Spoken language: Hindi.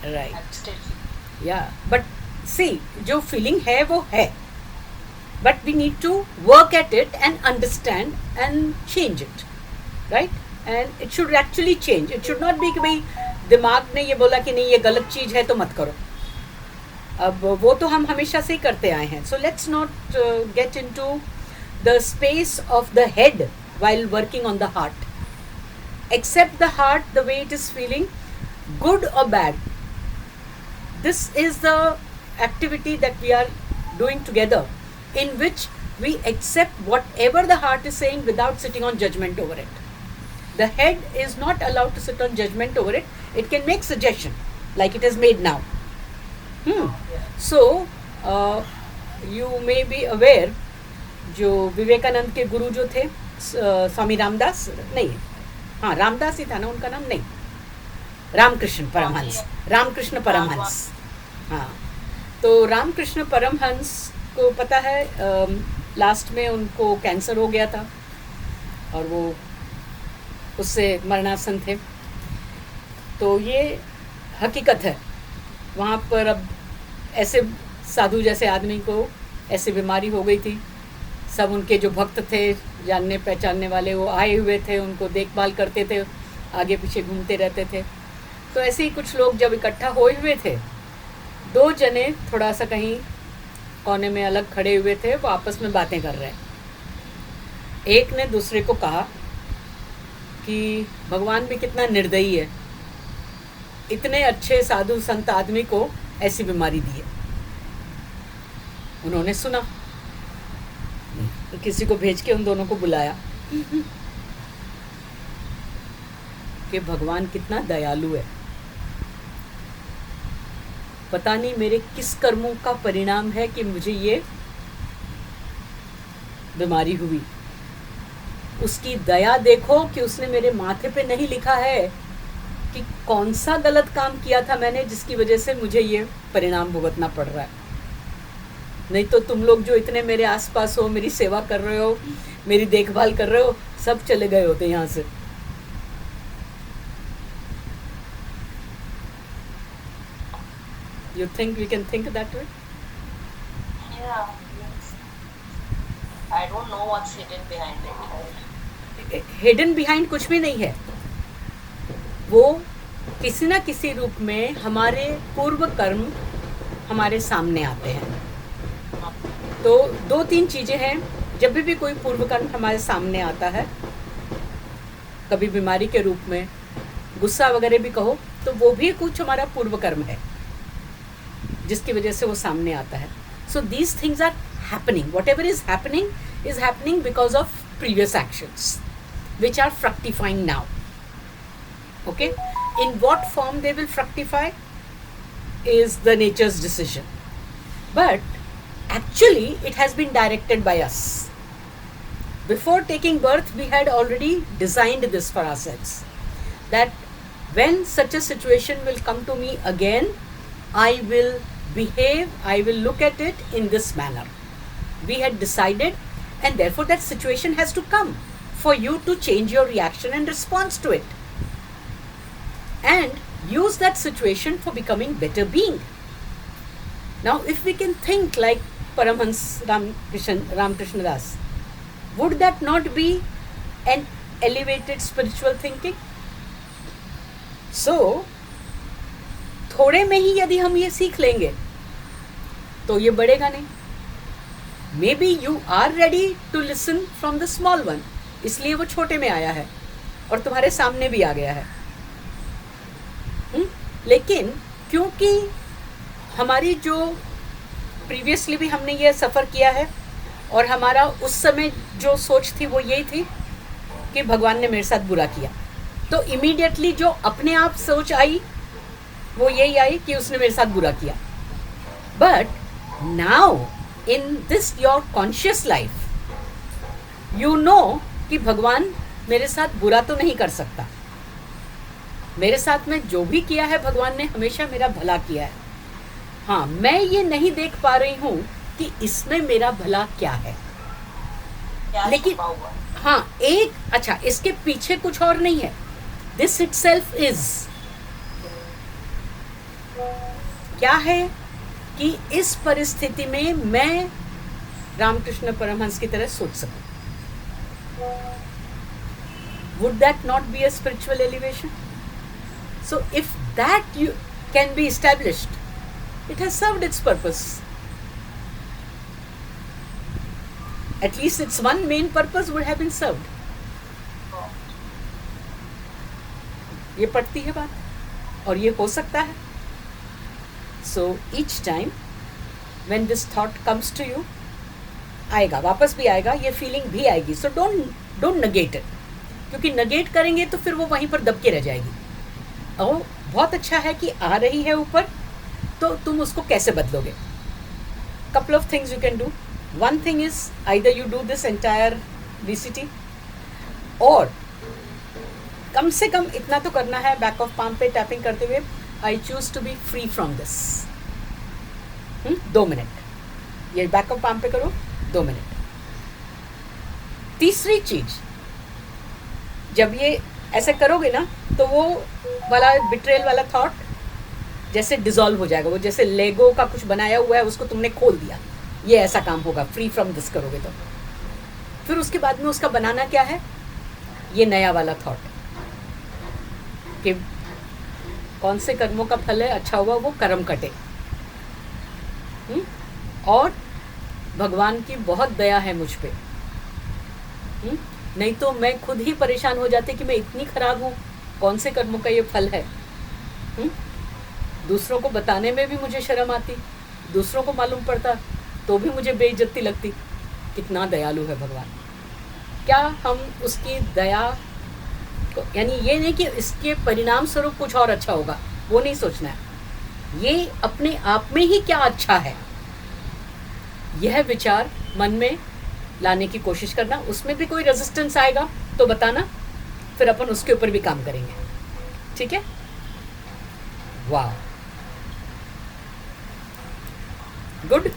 राइट या बट सी जो फीलिंग है वो है but we need to work at it and understand and change it right and it should actually change it should not be कि भाई दिमाग ने ये बोला कि नहीं ये गलत चीज़ है तो मत करो अब वो तो हम हमेशा से ही करते आए हैं so let's not get into the space of the head while working on the heart. Accept the heart the way it is feeling, good or bad. This is the activity that we are doing together, in which we accept whatever the heart is saying without sitting on judgment over it. The head is not allowed to sit on judgment over it. It can make suggestion, like it has made now. So, you may be aware, जो विवेकानंद के गुरु जो थे स्वामी रामदास नहीं हाँ रामदास ही था ना उनका नाम नहीं रामकृष्ण परमहंस हाँ तो रामकृष्ण परमहंस को पता है लास्ट में उनको कैंसर हो गया था और वो उससे मरणासन थे तो ये हकीकत है वहाँ पर अब ऐसे साधु जैसे आदमी को ऐसी बीमारी हो गई थी सब उनके जो भक्त थे जानने पहचानने वाले वो आए हुए थे उनको देखभाल करते थे आगे पीछे घूमते रहते थे तो ऐसे ही कुछ लोग जब इकट्ठा हुए थे दो जने थोड़ा सा कहीं कोने में अलग खड़े हुए थे वो आपस में बातें कर रहे हैं एक ने दूसरे को कहा कि भगवान भी कितना निर्दयी है इतने अच्छे साधु संत आदमी को ऐसी बीमारी दी है उन्होंने सुना किसी को भेज के उन दोनों को बुलाया कि भगवान कितना दयालु है पता नहीं मेरे किस कर्मों का परिणाम है कि मुझे ये बीमारी हुई उसकी दया देखो कि उसने मेरे माथे पे नहीं लिखा है कि कौन सा गलत काम किया था मैंने जिसकी वजह से मुझे ये परिणाम भुगतना पड़ रहा है नहीं तो तुम लोग जो इतने मेरे आसपास हो मेरी सेवा कर रहे हो मेरी देखभाल कर रहे हो सब चले गए होते यहाँ से You think we can think that way? Yeah. I don't know what's hidden behind it. Hidden behind कुछ भी नहीं है वो किसी ना किसी रूप में हमारे पूर्व कर्म हमारे सामने आते हैं तो दो तीन चीज़ें हैं जब भी कोई पूर्व कर्म हमारे सामने आता है कभी बीमारी के रूप में गुस्सा वगैरह भी कहो तो वो भी कुछ हमारा पूर्व कर्म है जिसकी वजह से वो सामने आता है so these things are happening whatever is happening because of previous actions which are fructifying now okay in what form they will fructify is the nature's decision but actually it has been directed by us before taking birth we had already designed this for ourselves that when such a situation will come to me again I will behave I will look at it in this manner we had decided and therefore that situation has to come for you to change your reaction and response to it and use that situation for becoming better being now if we can think like Paramhans Ramkrishna Das. Would that not be an elevated spiritual thinking? So, थोड़े में ही यदि हम ये सीख लेंगे तो ये बढ़ेगा नहीं Maybe you are ready to listen from the small one. इसलिए वो छोटे में आया है और तुम्हारे सामने भी आ गया है लेकिन क्योंकि हमारी जो प्रीवियसली भी हमने ये सफ़र किया है और हमारा उस समय जो सोच थी वो यही थी कि भगवान ने मेरे साथ बुरा किया तो इमीडिएटली जो अपने आप सोच आई वो यही आई कि उसने मेरे साथ बुरा किया but now in this your conscious life you know कि भगवान मेरे साथ बुरा तो नहीं कर सकता मेरे साथ में जो भी किया है भगवान ने हमेशा मेरा भला किया है हाँ मैं ये नहीं देख पा रही हूँ कि इसमें मेरा भला क्या है लेकिन हाँ एक अच्छा इसके पीछे कुछ और नहीं है दिस इटसेल्फ इज क्या है कि इस परिस्थिति में मैं रामकृष्ण परमहंस की तरह सोच सकूं. Would that not be a spiritual elevation? So if that you can be established, it has served its purpose. At least its one main purpose would have been served. ये पड़ती है बात और ये हो सकता है. So each time when this thought comes to you, आएगा, वापस भी आएगा, ये फीलिंग भी आएगी. So don't negate it, क्योंकि negate करेंगे तो फिर वो वहीं पर दब के रह जाएगी. और बहुत अच्छा है कि आ रही है ऊपर, तो तुम उसको कैसे बदलोगे. Couple of things you can do. One thing is either you do this entire VCT, और कम से कम इतना तो करना है बैक ऑफ पाम पे टैपिंग करते हुए, I choose to be free from this. 2 minute ये बैक ऑफ पाम पे करो, 2 मिनट. तीसरी चीज, जब ये ऐसे करोगे ना तो वो वाला बिट्रेल वाला थॉट जैसे डिसॉल्व हो जाएगा. वो जैसे लेगो का कुछ बनाया हुआ है, उसको तुमने खोल दिया. ये ऐसा काम होगा फ्री फ्रॉम दिस करोगे तो. फिर उसके बाद में उसका बनाना क्या है, ये नया वाला थॉट कि कौन से कर्मों का फल है, अच्छा हुआ वो कर्म कटे. और भगवान की बहुत दया है मुझ पे. नहीं तो मैं खुद ही परेशान हो जाती कि मैं इतनी खराब हूँ, कौन से कर्मों का ये फल है. दूसरों को बताने में भी मुझे शर्म आती, दूसरों को मालूम पड़ता तो भी मुझे बेइज्जती लगती. कितना दयालु है भगवान. क्या हम उसकी दया को, यानी ये नहीं कि इसके परिणाम स्वरूप कुछ और अच्छा होगा, वो नहीं सोचना है. ये अपने आप में ही क्या अच्छा है, यह विचार मन में लाने की कोशिश करना. उसमें भी कोई रेजिस्टेंस आएगा तो बताना, फिर अपन उसके ऊपर भी काम करेंगे. ठीक है. वाह, गुड.